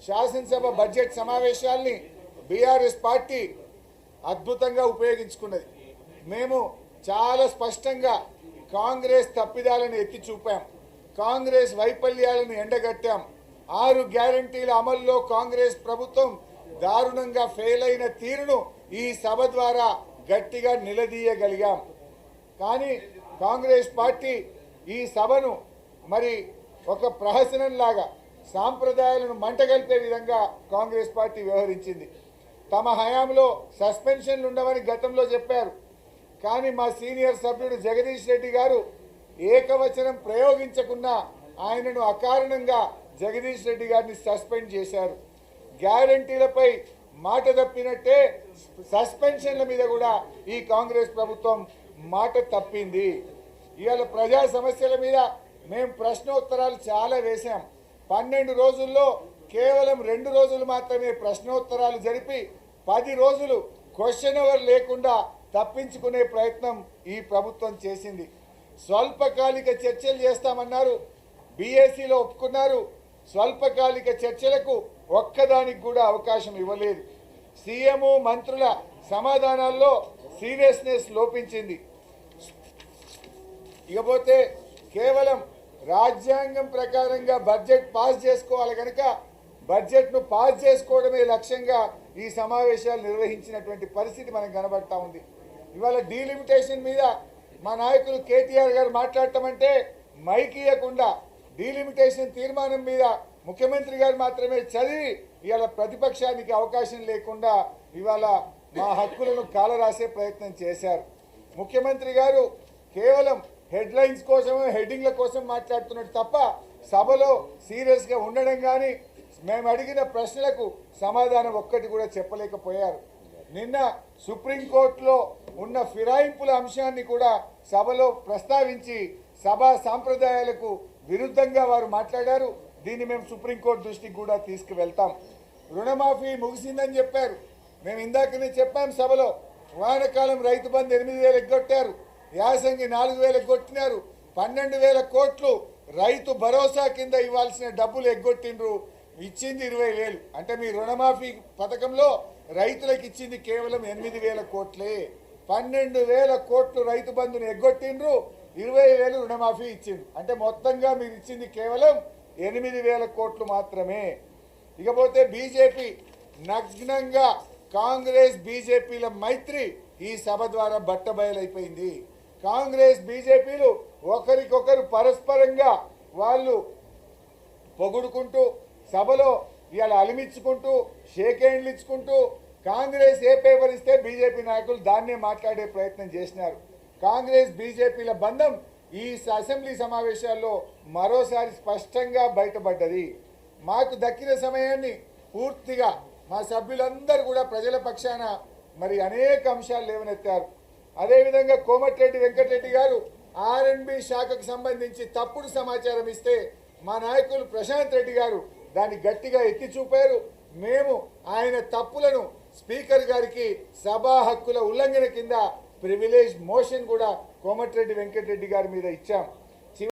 శాసనసభ budget సమావేశాల్ని BRS party అద్భుతంగా ఉపయోగించుకున్నది. మేము చాలా స్పష్టంగా కాంగ్రెస్ తప్పిదాలను ఎత్తి చూపాం, కాంగ్రెస్ వైఫల్యాలను ఎండగట్టాం. 6 గ్యారంటీల అమల్లో కాంగ్రెస్ ప్రభుత్వం దారుణంగా ఫెయిల్ అయిన తీరును ఈ సభ ద్వారా గట్టిగా నిలదీయగలిగాం. కానీ కాంగ్రెస్ పార్టీ ఈ సభను మరి ఒక ప్రహసనంలాగా సాంప్రదాయాలను మంటగలిపే విధంగా కాంగ్రెస్ పార్టీ వ్యవహరించింది. తమ హయాంలో సస్పెన్షన్లు ఉండవని గతంలో చెప్పారు. కానీ మా సీనియర్ సభ్యుడు జగదీష్ రెడ్డి గారు ఏకవచనం ప్రయోగించకుండా ఆయనను అకారణంగా జగదీష్ రెడ్డి గారిని సస్పెండ్ చేశారు. గ్యారంటీలపై మాట తప్పినట్టే సస్పెన్షన్ల మీద కూడా ఈ కాంగ్రెస్ ప్రభుత్వం మాట తప్పింది. ఇవాళ ప్రజా సమస్యల మీద మేము ప్రశ్నోత్తరాలు చాలా వేశాం. 12 రోజుల్లో కేవలం 2 రోజులు మాత్రమే ప్రశ్నోత్తరాలు జరిపి 10 రోజులు క్వశ్చన్ అవర్ లేకుండా తప్పించుకునే ప్రయత్నం ఈ ప్రభుత్వం చేసింది. స్వల్పకాలిక చర్చలు చేస్తామన్నారు, బీఏసీలో ఒప్పుకున్నారు. స్వల్పకాలిక చర్చలకు ఒక్కదానికి కూడా అవకాశం ఇవ్వలేదు. సీఎం మంత్రుల సమాధానాల్లో సీరియస్నెస్ లోపించింది. ఇకపోతే కేవలం రాజ్యాంగం ప్రకారంగా బడ్జెట్ పాస్ చేసుకోవాలి కనుక బడ్జెట్ను పాస్ చేసుకోవడమే లక్ష్యంగా ఈ సమావేశాలు నిర్వహించినటువంటి పరిస్థితి మనకు కనబడతా ఉంది. ఇవాళ డీలిమిటేషన్ మీద మా నాయకులు కేటీఆర్ గారు మాట్లాడటమంటే మైక్ ఇవ్వకుండా డీలిమిటేషన్ తీర్మానం మీద ముఖ్యమంత్రి గారు మాత్రమే చదివి ఇవాళ ప్రతిపక్షానికి అవకాశం లేకుండా ఇవాళ మా హక్కులను కాలరాసే ప్రయత్నం చేశారు. ముఖ్యమంత్రి గారు కేవలం హెడ్లైన్స్ కోసం హెడ్డింగ్ల కోసం మాట్లాడుతున్నట్టు తప్ప సభలో సీరియస్గా ఉండడం కానీ మేము అడిగిన ప్రశ్నలకు సమాధానం ఒక్కటి కూడా చెప్పలేకపోయారు. నిన్న సుప్రీంకోర్టులో ఉన్న ఫిరాయింపుల అంశాన్ని కూడా సభలో ప్రస్తావించి సభా సాంప్రదాయాలకు విరుద్ధంగా వారు మాట్లాడారు. దీన్ని మేము సుప్రీంకోర్టు దృష్టికి కూడా తీసుకువెళ్తాం. రుణమాఫీ ముగిసిందని చెప్పారు. మేము ఇందాకనే చెప్పాం సభలో, వానాకాలం రైతు బంధు 8,000 ఎగ్గొట్టారు, యాసంగి 4,000 ఎగ్గొట్టినారు, 12,000 కోట్లు రైతు భరోసా కింద ఇవ్వాల్సిన డబ్బులు ఎగ్గొట్టిండ్రు, ఇచ్చింది 20,000. అంటే మీ రుణమాఫీ పథకంలో రైతులకు ఇచ్చింది కేవలం 8,000 కోట్లే. 12,000 కోట్లు రైతు బంధుని ఎగ్గొట్టిండ్రు, 20,000 రుణమాఫీ ఇచ్చిండ్రు. అంటే మొత్తంగా మీరు ఇచ్చింది కేవలం 8,000 కోట్లు మాత్రమే. ఇకపోతే బీజేపీ నగ్నంగా కాంగ్రెస్ బీజేపీల మైత్రి ఈ సభ ద్వారా బట్టబయలైపోయింది. కాంగ్రెస్ బీజేపీలు ఒకరికొకరు పరస్పరంగా వాళ్ళు పొగుడుకుంటూ సభలో ఇవాళ అలిమించుకుంటూ షేక్ హ్యాండ్లు ఇచ్చుకుంటూ కాంగ్రెస్ ఏ పేపర్ ఇస్తే బీజేపీ నాయకులు దాన్నే మాట్లాడే ప్రయత్నం చేసినారు. కాంగ్రెస్ బీజేపీల బంధం ఈ అసెంబ్లీ సమావేశాల్లో మరోసారి స్పష్టంగా బయటపడ్డది. మాకు దక్కిన సమయాన్ని పూర్తిగా మా సభ్యులందరూ కూడా ప్రజల పక్షాన మరి అనేక అంశాలు లేవనెత్తారు. అదేవిధంగా కోమటిరెడ్డి వెంకటరెడ్డి గారు ఆర్ఎండ్బి శాఖకు సంబంధించి తప్పుడు సమాచారం ఇస్తే మా నాయకులు ప్రశాంత్ రెడ్డి గారు దాన్ని గట్టిగా ఎత్తి చూపారు. మేము ఆయన తప్పులను స్పీకర్ గారికి సభా హక్కుల ఉల్లంఘన కింద ప్రివిలేజ్ మోషన్ కూడా కోమటిరెడ్డి వెంకటరెడ్డి గారి మీద ఇచ్చాం.